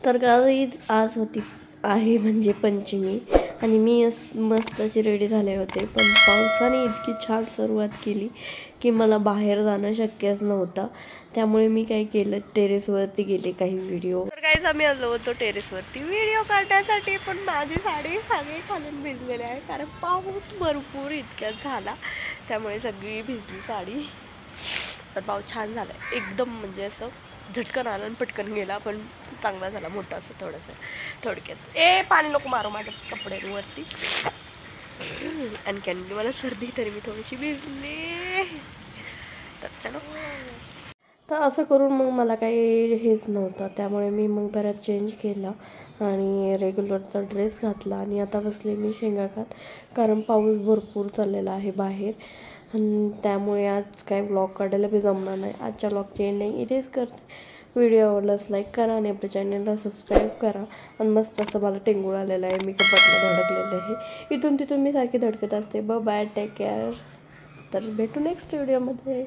तर गाईज आज होती आहे म्हणजे पंचमी आणि मी मस्त अशी रेडी झाले होते, पण पावसाने इतकी छान सुरुवात केली की मला बाहेर जाणं शक्यच नव्हतं. त्यामुळे मी काय केलं, टेरेसवरती गेले काही व्हिडिओ. तर काहीच आम्ही आलो होतो टेरेसवरती व्हिडिओ काढण्यासाठी, पण माझी साडी सगळी खालून भिजलेली आहे कारण पाऊस भरपूर इतक्यात झाला, त्यामुळे सगळी भिजली साडी. तर पाऊस छान झाला एकदम, म्हणजे असं झटकन आलं आणि पटकन गेला, पण चांगला झाला, मोठा असं थोडंसं थोडक्यात. पाणी नको मारू माझ्या कपड्यांवरती. आणखी मला सर्दी, तरी मी थोडीशी भिजले. तर चलो, तर असं करून मग मला काही हेच नव्हतं, त्यामुळे मी मग परत चेंज केला आणि रेग्युलरचा ड्रेस घातला आणि आता बसले मी शेंगा खात, कारण पाऊस भरपूर चाललेला आहे बाहेर. आणि त्यामुळे आज काय व्लॉग काढायला बी जमणार नाही. आजच्या व्लॉगची एंडिंग इथेच करते. व्हिडिओ आवडल्यास लाईक करा आणि आपल्या चॅनलला सबस्क्राईब करा. आणि मस्त असं मला टेंगूळ आलेलं आहे, मी कपाटला धडकलेलं आहे, इथून तिथून मी सारखी धडकत असते. Bye, take care. तर भेटू नेक्स्ट व्हिडिओमध्ये.